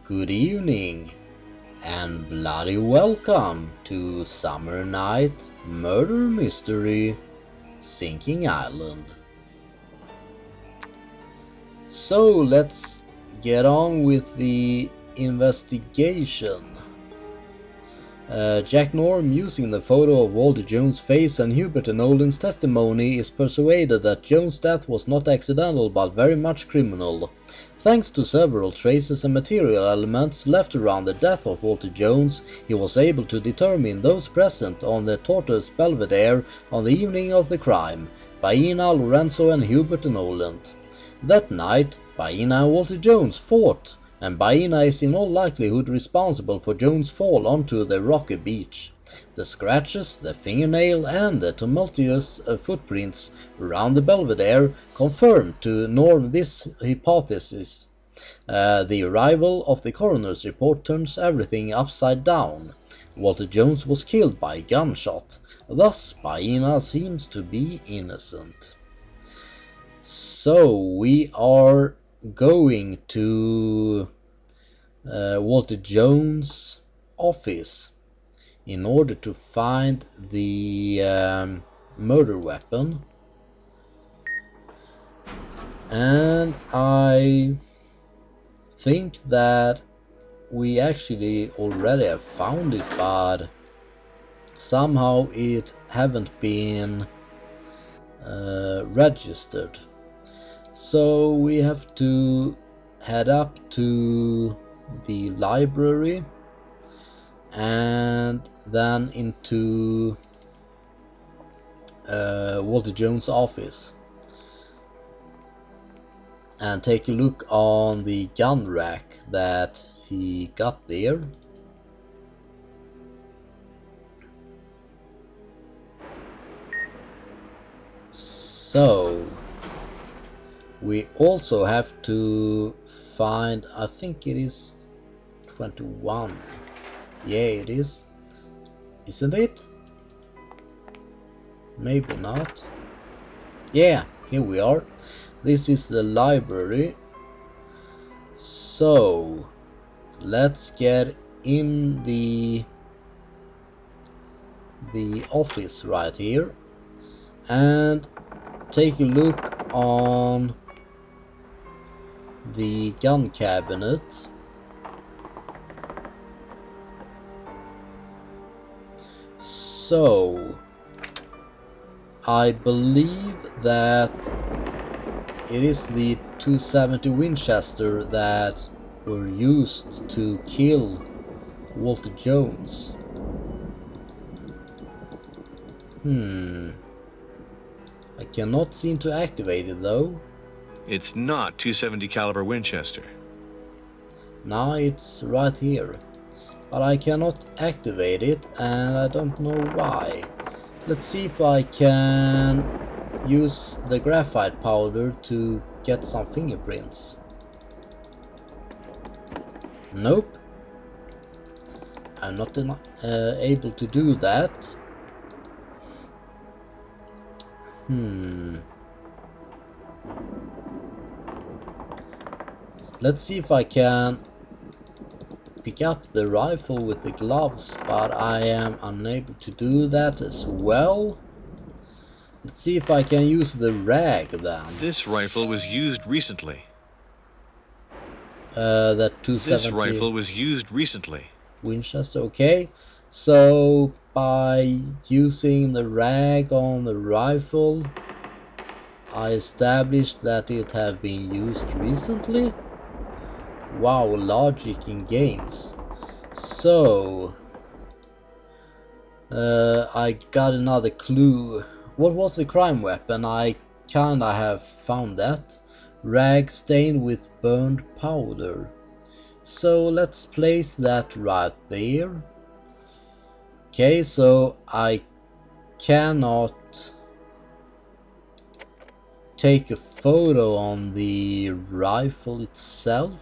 Good evening, and bloody welcome to Summer Night Murder Mystery Sinking Island. So let's get on with the investigation. Jack Norm, using the photo of Walter Jones' face and Hubert and Nolan's testimony, is persuaded that Jones' death was not accidental but very much criminal. Thanks to several traces and material elements left around the death of Walter Jones, he was able to determine those present on the Tortoise Belvedere on the evening of the crime: Baina, Lorenzo and Hubert and Nolan. That night, Baina and Walter Jones fought, and Baina is in all likelihood responsible for Jones' fall onto the rocky beach. The scratches, the fingernail and the tumultuous footprints around the Belvedere confirm to Norm this hypothesis. The arrival of the coroner's report turns everything upside down. Walter Jones was killed by a gunshot, thus Baina seems to be innocent. So we are going to Walter Jones' office in order to find the murder weapon, and I think that we actually already have found it, but somehow it haven't been registered. So we have to head up to the library and then into Walter Jones' office and take a look on the gun rack that he got there. So we also have to find, I think it is 21. Yeah, it is. Isn't it? Maybe not. Yeah, here we are. This is the library. So let's get in the office right here and take a look on the gun cabinet. So I believe that it is the 270 Winchester that were used to kill Walter Jones. I cannot seem to activate it though. It's not 270 caliber Winchester. Now it's right here, but I cannot activate it and I don't know why. Let's see if I can use the graphite powder to get some fingerprints. Nope, I'm not able to do that. Let's see if I can pick up the rifle with the gloves, but I am unable to do that as well. Let's see if I can use the rag then. This rifle was used recently. That 270 This rifle was used recently. Winchester, okay. So by using the rag on the rifle, I established that it have been used recently. Wow, logic in games. So I got another clue. What was the crime weapon? I kinda have found that. Rag stained with burned powder. So let's place that right there. Okay, so I cannot take a photo on the rifle itself.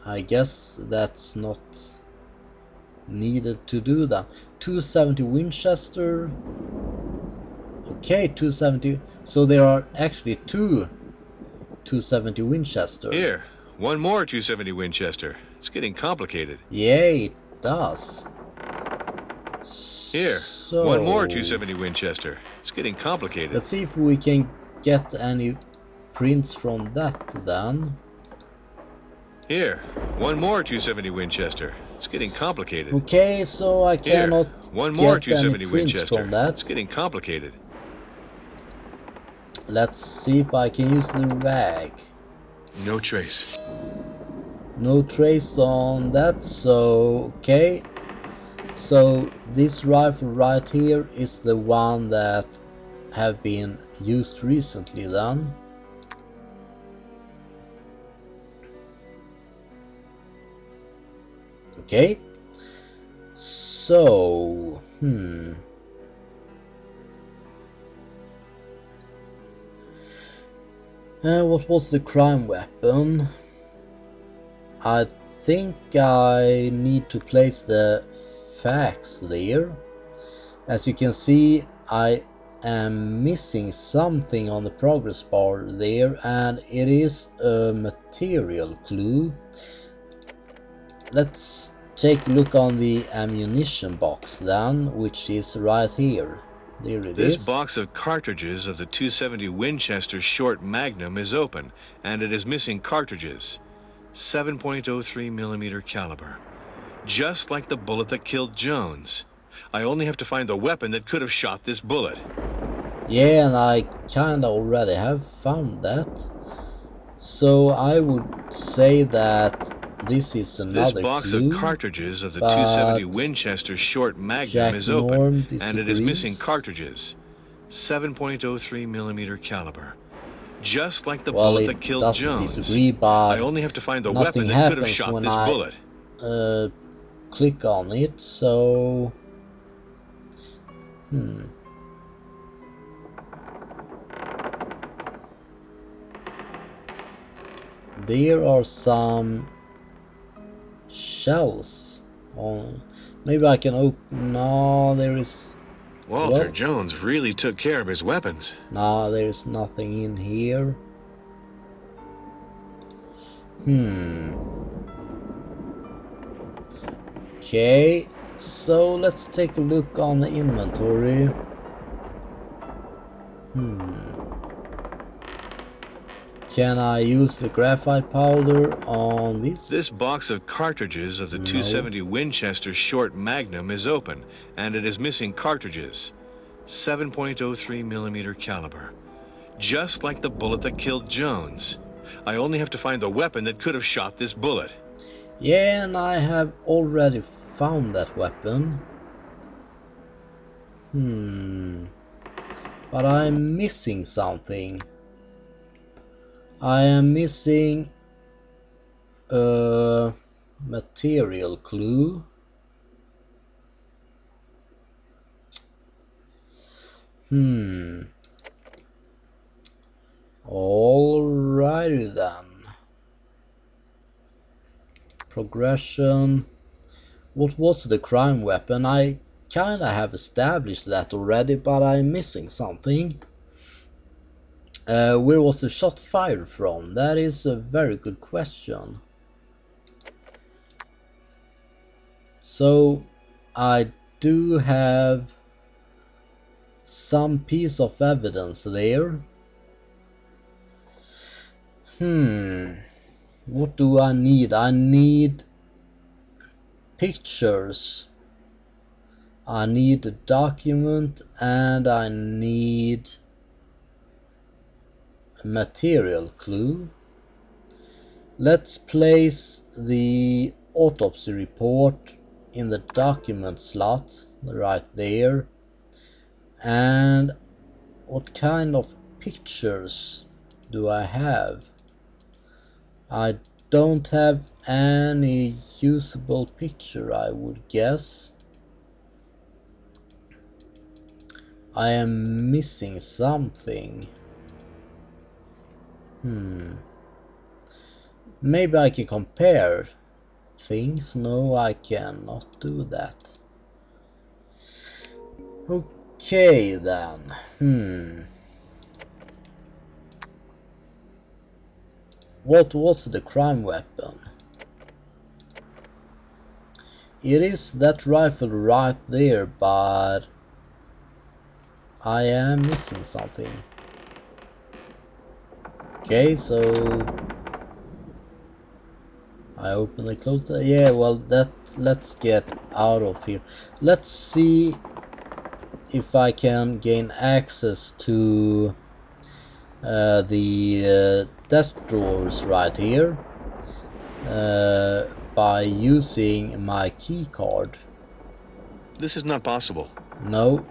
I guess that's not needed to do that. 270 Winchester. Okay, 270. So there are actually two 270 Winchester. Here, one more 270 Winchester. It's getting complicated. Yeah, it does. Here, So, one more 270 Winchester. It's getting complicated. let's see if we can get any prints from that then. Here, one more 270 Winchester. It's getting complicated. Okay, so I Here, cannot one more get any 270 prints Winchester. from that. It's getting complicated. Let's see if I can use the rag. No trace. No trace on that, so okay. So this rifle right here is the one that have been used recently then. Okay. So, what was the crime weapon? I think I need to place the facts there. As you can see, I am missing something on the progress bar there, and it is a material clue. Let's take a look on the ammunition box then, which is right here. There it This is. box of cartridges of the 270 Winchester Short Magnum is open, and it is missing cartridges. 7.03 millimeter caliber. Just like the bullet that killed Jones. I only have to find the weapon that could have shot this bullet. Yeah, and I kinda already have found that. So I would say that this is This another box clue, of cartridges of the 270 Winchester Short Magnum Jack is open, Norm and it is missing disagrees. cartridges. 7.03 millimeter caliber. Just like the Well, bullet it that killed doesn't Jones. disagree, I but only have to find the nothing weapon that could have happens shot when this I bullet. click on it, so there are some shells on. Maybe I can open. No, there is. Walter Well, Jones really took care of his weapons. no, there's nothing in here. Okay, so let's take a look on the inventory. Can I use the graphite powder on this? This box of cartridges of the No. 270 Winchester Short Magnum is open, and it is missing cartridges. 7.03 millimeter caliber. Just like the bullet that killed Jones. I only have to find the weapon that could have shot this bullet. Yeah, and I have already found that weapon. But I'm missing something. I am missing a material clue. Alrighty then. Progression. What was the crime weapon? I kinda have established that already, but I'm missing something. Where was the shot fired from? That is a very good question. So I do have some piece of evidence there. What do I need? I need pictures. I need a document, and I need a material clue. Let's place the autopsy report in the document slot right there. And what kind of pictures do I have? I don't have any usable picture, I would guess. I am missing something. Maybe I can compare things. No, I cannot do that. Okay then. what was the crime weapon? It is that rifle right there, but I am missing something. Okay, so I open and close that. Yeah, well, let's get out of here. Let's see if I can gain access to the desk drawers right here by using my key card. This is not possible. No.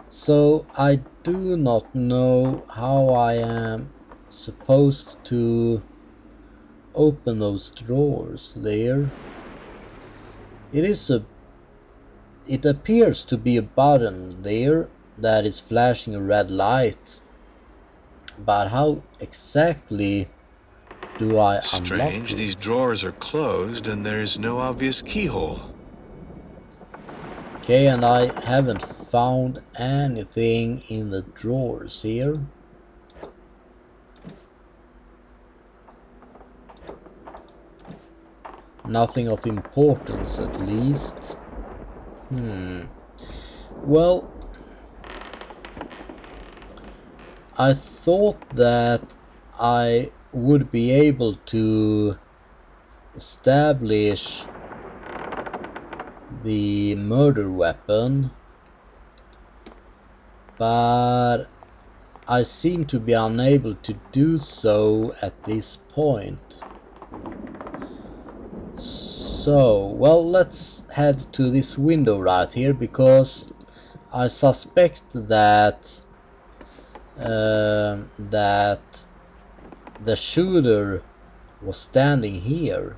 So I do not know how I am supposed to open those drawers there. It appears to be a button there that is flashing a red light. But how exactly do I unlock Strange, it? these drawers are closed and there's no obvious keyhole. Okay, and I haven't found anything in the drawers here. Nothing of importance, at least. Well, I thought that I would be able to establish the murder weapon, but I seem to be unable to do so at this point. So, well, let's head to this window right here, because I suspect that the shooter was standing here.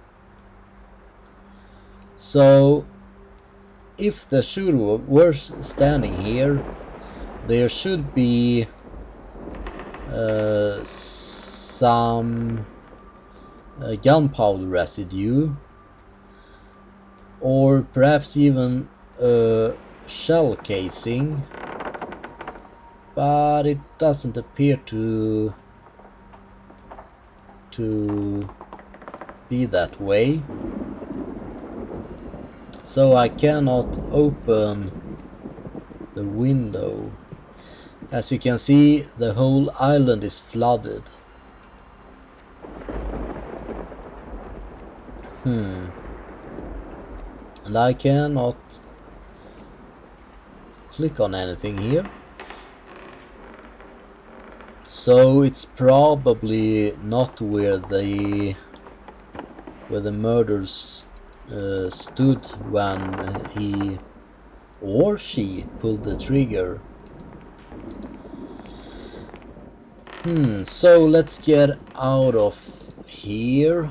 So if the shooter were standing here, there should be some gunpowder residue, or perhaps even a shell casing, but it doesn't appear to be that way. So I cannot open the window. As you can see, the whole island is flooded. And I cannot click on anything here. So it's probably not where the murderers stood when he or she pulled the trigger. So let's get out of here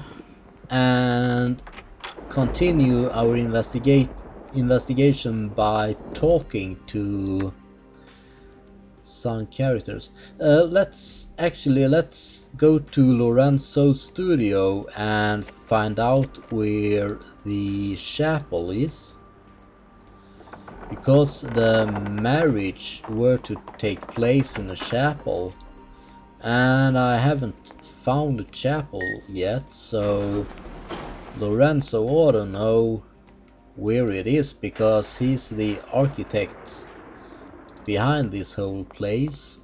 and continue our investigation by talking to some characters. Let's go to Lorenzo's studio and find out where the chapel is, because the marriage were to take place in a chapel, and I haven't found a chapel yet, so Lorenzo ought to know where it is, because he's the architect behind this whole place.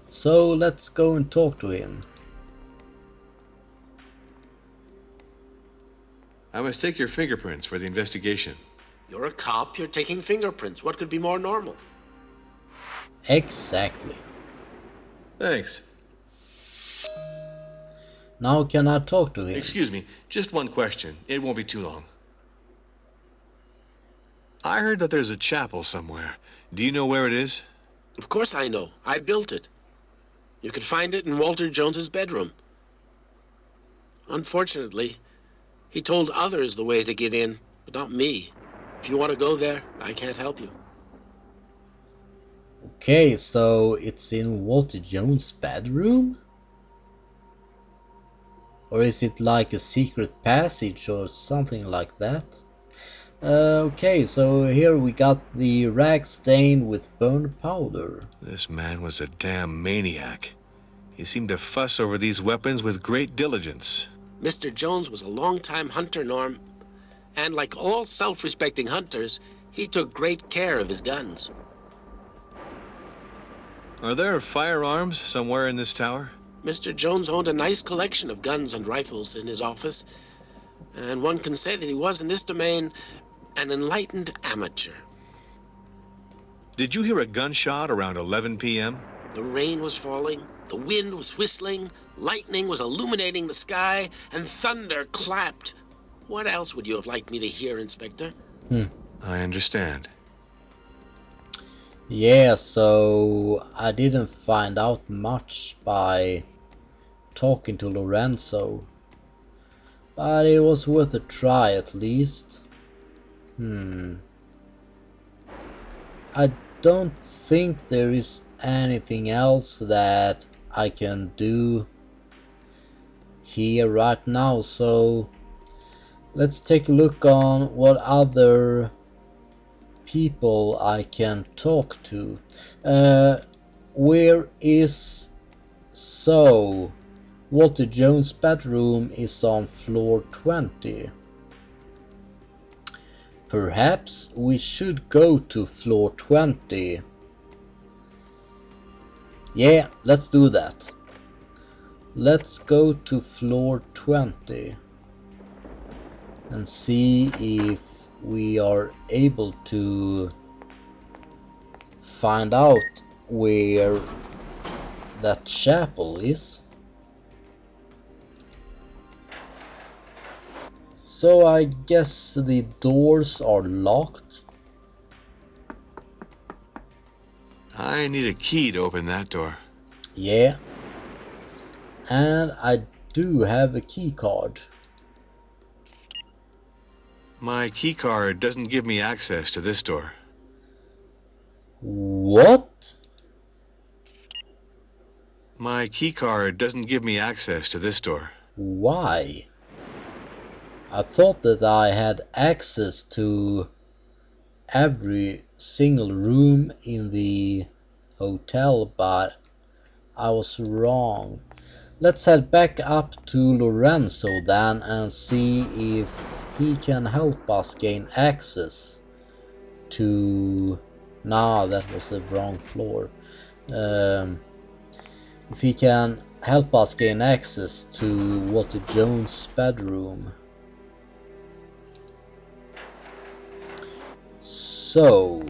So let's go and talk to him. I must take your fingerprints for the investigation. You're a cop, you're taking fingerprints. What could be more normal? Exactly. Thanks. Now can I talk to him? Excuse me, just one question. It won't be too long. I heard that there's a chapel somewhere. Do you know where it is? Of course I know. I built it. You could find it in Walter Jones's bedroom. Unfortunately, he told others the way to get in, but not me. If you want to go there, I can't help you. Okay, so it's in Walter Jones' bedroom? Or is it like a secret passage or something like that? Okay, so here we got the rag stained with burned powder. This man was a damn maniac. He seemed to fuss over these weapons with great diligence. Mr. Jones was a long-time hunter, Norm. And like all self-respecting hunters, he took great care of his guns. Are there firearms somewhere in this tower? Mr. Jones owned a nice collection of guns and rifles in his office, and one can say that he was, in this domain, an enlightened amateur. Did you hear a gunshot around 11 p.m.? The rain was falling, the wind was whistling, lightning was illuminating the sky, and thunder clapped. What else would you have liked me to hear, Inspector? I understand. Yeah, so I didn't find out much by talking to Lorenzo, but it was worth a try at least. I don't think there is anything else that I can do here right now, so let's take a look on what other people I can talk to. Where is... So Walter Jones' bedroom is on floor 20. Perhaps we should go to floor 20. Yeah, let's do that. Let's go to floor 20 and see if we are able to find out where that chapel is. So I guess the doors are locked. I need a key to open that door. Yeah. And I do have a key card. My key card doesn't give me access to this door. What? My key card doesn't give me access to this door. Why? I thought that I had access to every single room in the hotel, but I was wrong. Let's head back up to Lorenzo then and see if he can help us gain access to... Nah, that was the wrong floor. If he can help us gain access to Walter Jones' bedroom. So,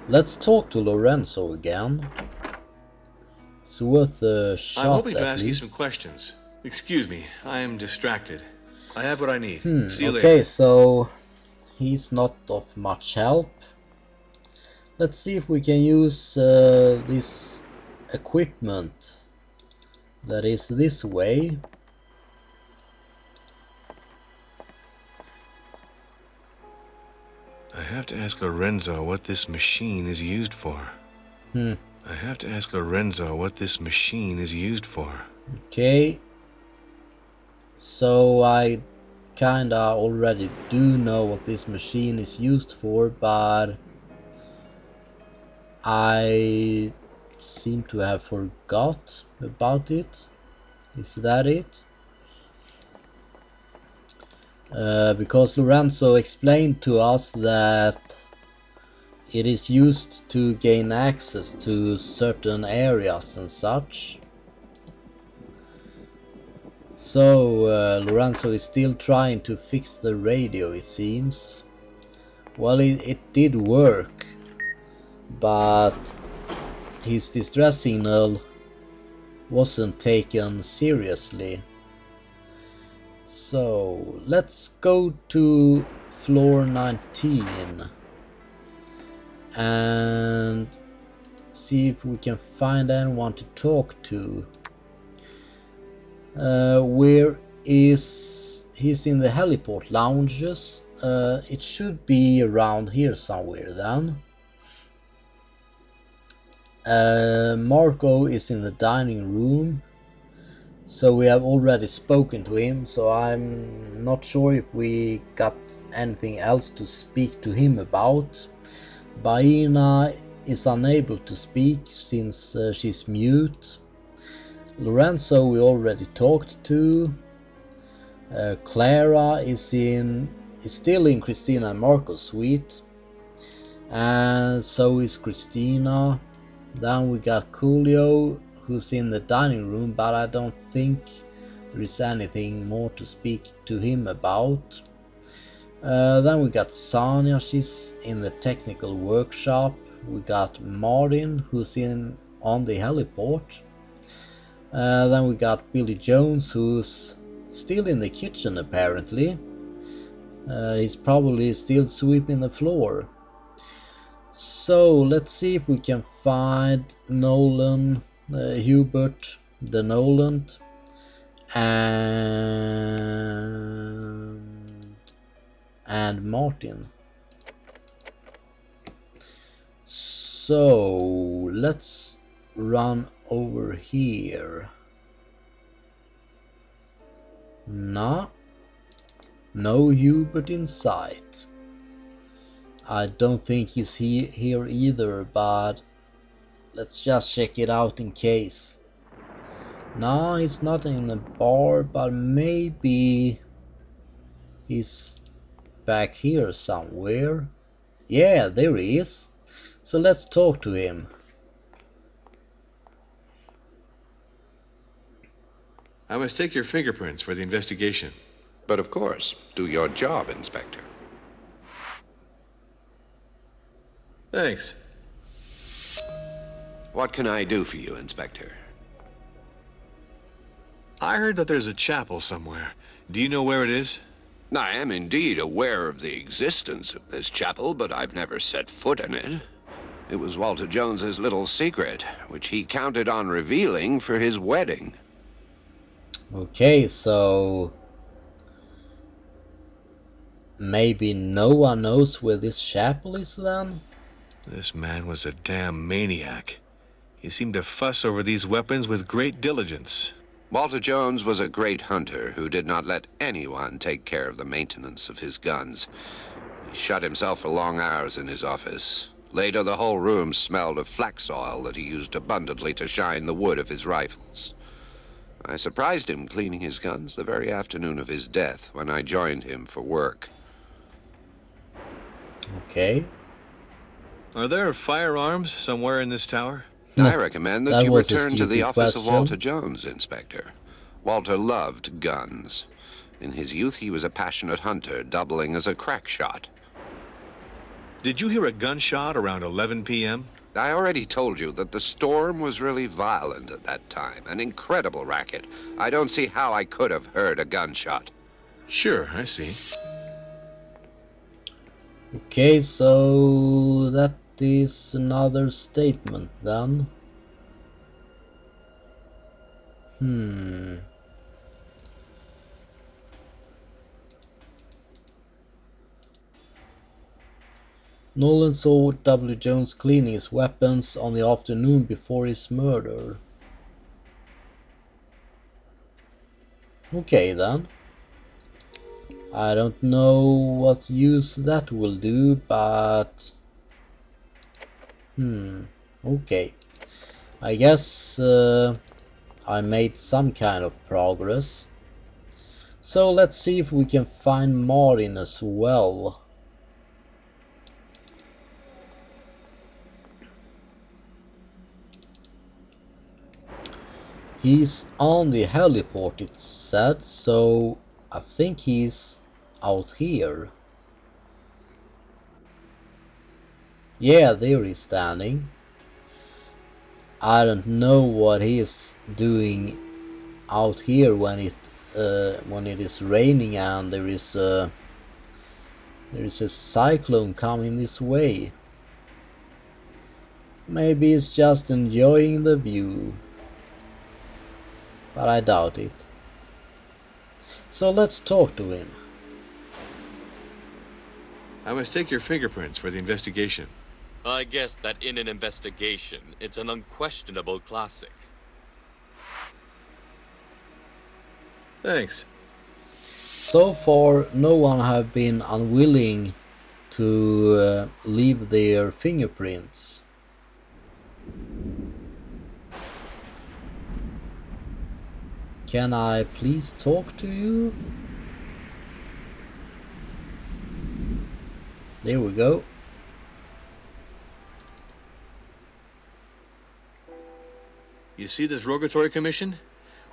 let's talk to Lorenzo again. It's worth a shot. I'm hoping to at ask you least. some questions. Excuse me, I am distracted. I have what I need. See you Okay, later. so he's not of much help. Let's see if we can use this equipment that is this way. I have to ask Lorenzo what this machine is used for. I have to ask Lorenzo what this machine is used for. Okay. So I kinda already do know what this machine is used for, but I seem to have forgot about it. Is that it? Because Lorenzo explained to us that it is used to gain access to certain areas and such. So Lorenzo is still trying to fix the radio, it seems. Well, it did work, but his distress signal wasn't taken seriously. So let's go to floor 19 and see if we can find anyone to talk to. Where is... He's in the heliport lounges. It should be around here somewhere then. Marco is in the dining room, so we have already spoken to him, so I'm not sure if we got anything else to speak to him about. Baina is unable to speak since she's mute. Lorenzo we already talked to. Clara is still in Christina and Marco's suite, and so is Christina. Then we got Coolio, who's in the dining room, but I don't think there is anything more to speak to him about. Then we got Sonia, she's in the technical workshop. We got Martin, who's on the heliport. Then we got Billy Jones, who's still in the kitchen apparently. He's probably still sweeping the floor. So let's see if we can find Nolan, Hubert, the Nolan, and Martin. So let's run over here. No Hubert in sight. I don't think he's here either, but let's just check it out in case. No, he's not in the bar, but maybe he's back here somewhere. Yeah, there he is. So let's talk to him. I must take your fingerprints for the investigation. But of course, do your job, Inspector. Thanks. What can I do for you, Inspector? I heard that there's a chapel somewhere. Do you know where it is? I am indeed aware of the existence of this chapel, but I've never set foot in it. It was Walter Jones's little secret, which he counted on revealing for his wedding. Okay, so maybe no one knows where this chapel is then? This man was a damn maniac. He seemed to fuss over these weapons with great diligence. Walter Jones was a great hunter who did not let anyone take care of the maintenance of his guns. He shut himself for long hours in his office. Later, the whole room smelled of flax oil that he used abundantly to shine the wood of his rifles. I surprised him cleaning his guns the very afternoon of his death when I joined him for work. Okay. Are there firearms somewhere in this tower? I recommend that That you was a return to the stupid office of question. Walter Jones, Inspector. Walter loved guns. In his youth, he was a passionate hunter, doubling as a crack shot. Did you hear a gunshot around 11 p.m.? I already told you that the storm was really violent at that time, an incredible racket. I don't see how I could have heard a gunshot. Sure, I see. Okay, so that is another statement then. Nolan saw W. Jones cleaning his weapons on the afternoon before his murder. Okay then. I don't know what use that will do, but okay. I guess I made some kind of progress. So let's see if we can find Martin as well. He's on the heliport, it said, so I think he's out here. Yeah, there he's standing. I don't know what he is doing out here when it is raining and there is a cyclone coming this way. Maybe he's just enjoying the view, but I doubt it. So let's talk to him. I must take your fingerprints for the investigation. I guess that in an investigation, it's an unquestionable classic. Thanks. So far, no one have been unwilling to leave their fingerprints. Can I please talk to you? There we go. You see this rogatory commission?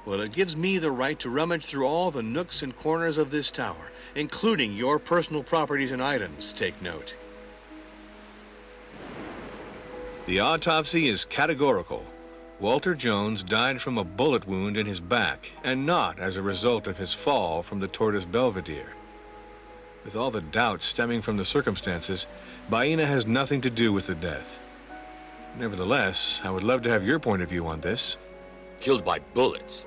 Well, it gives me the right to rummage through all the nooks and corners of this tower, including your personal properties and items, take note. The autopsy is categorical. Walter Jones died from a bullet wound in his back, and not as a result of his fall from the Tortoise Belvedere. With all the doubts stemming from the circumstances, Baena has nothing to do with the death. Nevertheless, I would love to have your point of view on this. Killed by bullets?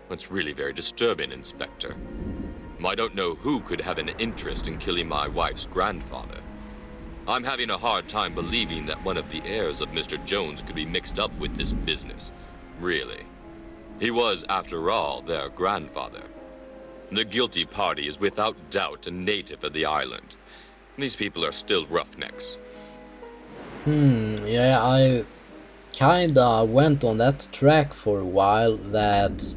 That's really very disturbing, Inspector. I don't know who could have an interest in killing my wife's grandfather. I'm having a hard time believing that one of the heirs of Mr. Jones could be mixed up with this business. Really. He was, after all, their grandfather. The guilty party is without doubt a native of the island. These people are still roughnecks. Yeah, I kinda went on that track for a while, that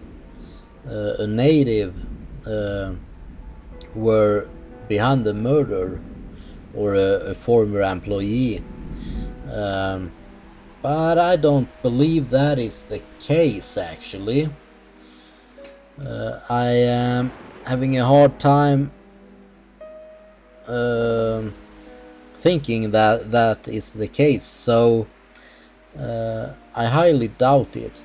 a native were behind the murder, or a former employee. But I don't believe that is the case, actually. I am having a hard time thinking that that is the case, so I highly doubt it.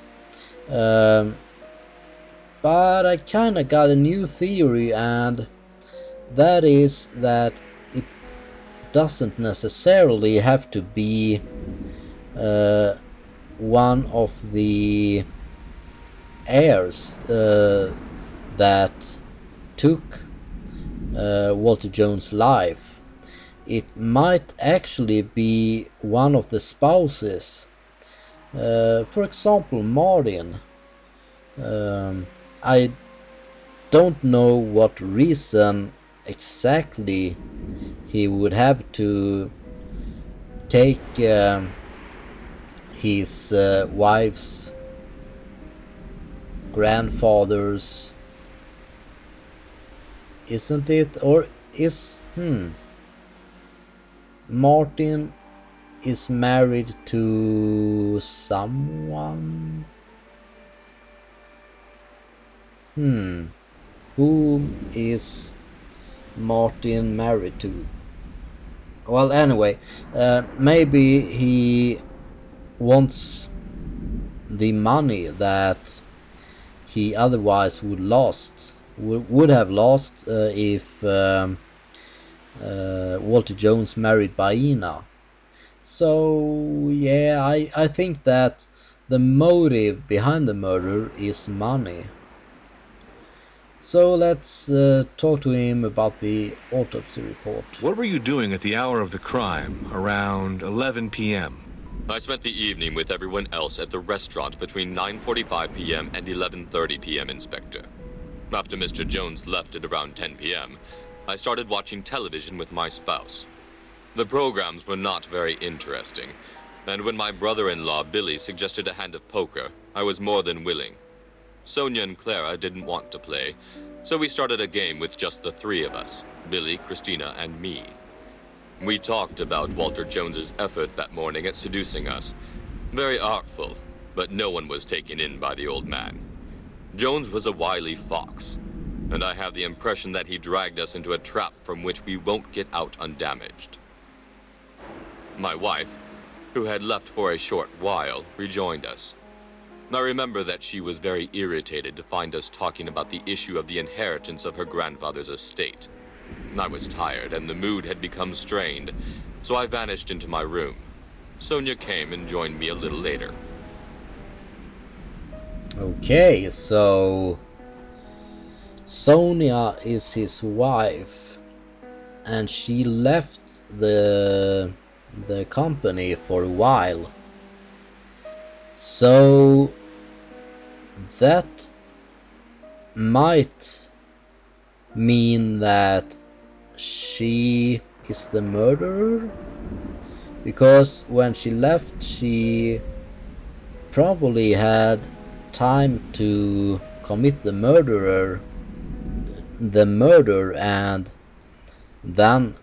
But I kinda got a new theory, and that is that it doesn't necessarily have to be one of the heirs that took Walter Jones' life. It might actually be one of the spouses. For example, Martin. I don't know what reason exactly he would have to take his wife's grandfather's, isn't it? Or is Martin is married to someone? Who is Martin married to? Well, anyway, maybe he wants the money that he otherwise would have lost if Walter Jones married Baena. So yeah, I think that the motive behind the murder is money. So let's talk to him about the autopsy report. What were you doing at the hour of the crime, around 11 p.m.? I spent the evening with everyone else at the restaurant between 9:45 p.m. and 11:30 p.m., Inspector. After Mr. Jones left at around 10 p.m., I started watching television with my spouse. The programs were not very interesting, and when my brother-in-law Billy suggested a hand of poker, I was more than willing. Sonia and Clara didn't want to play, so we started a game with just the three of us, Billy, Christina, and me. We talked about Walter Jones's effort that morning at seducing us. Very artful, but no one was taken in by the old man. Jones was a wily fox, and I have the impression that he dragged us into a trap from which we won't get out undamaged. My wife, who had left for a short while, rejoined us. I remember that she was very irritated to find us talking about the issue of the inheritance of her grandfather's estate. I was tired, and the mood had become strained, so I vanished into my room. Sonia came and joined me a little later. Okay, so Sonia is his wife, and she left the company for a while. So that might mean that she is the murderer, because when she left, she probably had time to commit the murder, and then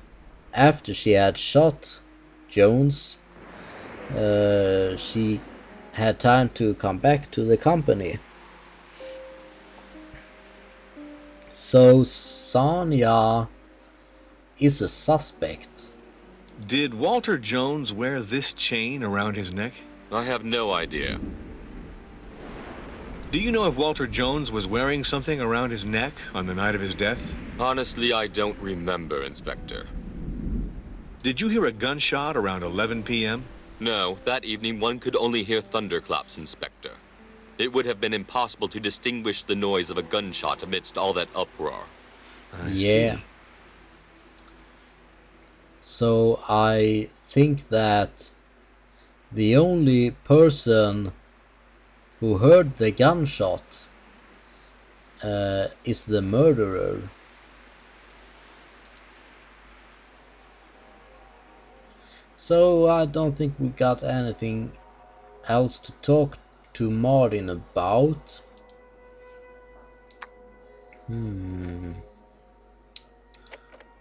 after she had shot Jones, she had time to come back to the company. So Sonia is a suspect. Did Walter Jones wear this chain around his neck? I have no idea. Do you know if Walter Jones was wearing something around his neck on the night of his death? Honestly, I don't remember, Inspector. Did you hear a gunshot around 11 p.m.? No, that evening one could only hear thunderclaps, Inspector. It would have been impossible to distinguish the noise of a gunshot amidst all that uproar. I see. So I think that the only person who heard the gunshot is the murderer. So I don't think we got anything else to talk to Martin about.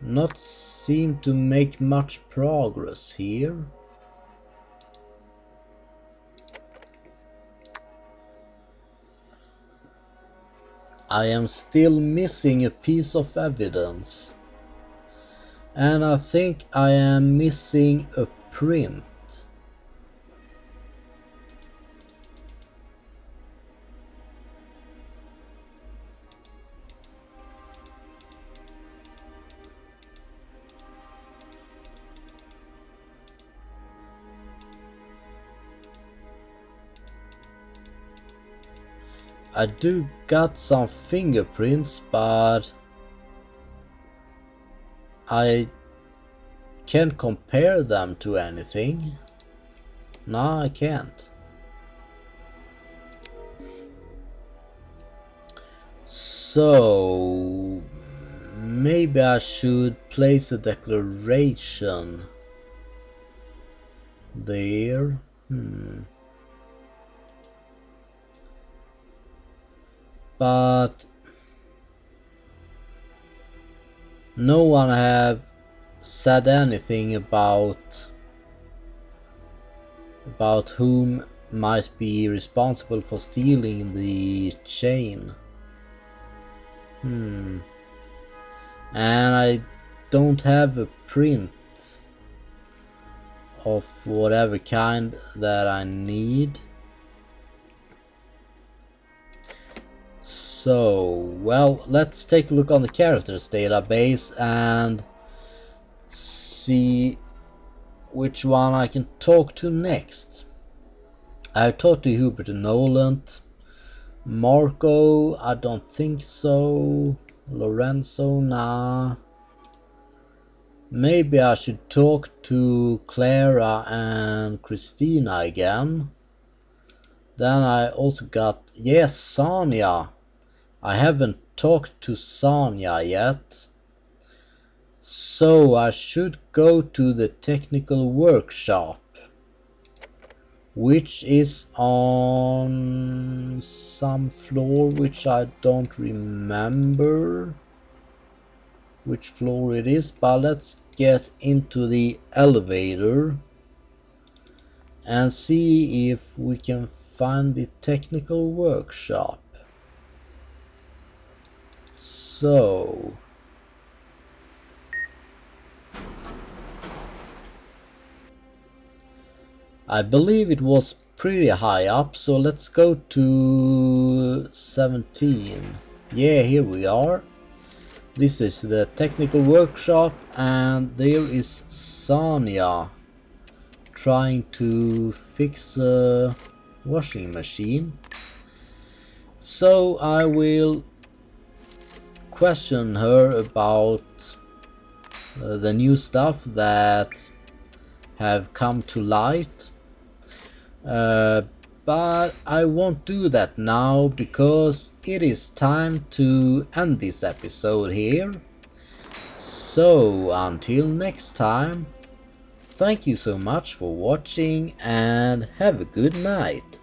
Not seem to make much progress here. I am still missing a piece of evidence. And I think I am missing a print. I do got some fingerprints, but I can't compare them to anything. No, I can't. So maybe I should place a declaration there. But no one have said anything about whom might be responsible for stealing the chain. And I don't have a print of whatever kind that I need. So, well, let's take a look on the characters database and see which one I can talk to next. I've talked to Hubert and Noland. Marco, I don't think so. Lorenzo, nah. Maybe I should talk to Clara and Christina again. Then I also got, yes, Sonia. I haven't talked to Sonia yet. So I should go to the technical workshop, which is on some floor which I don't remember which floor it is, but let's get into the elevator and see if we can find the technical workshop. So I believe it was pretty high up, so let's go to 17. Yeah, here we are. This is the technical workshop, and there is Sonia trying to fix a washing machine. So I will question her about the new stuff that have come to light. But I won't do that now because it is time to end this episode here. So until next time, thank you so much for watching and have a good night.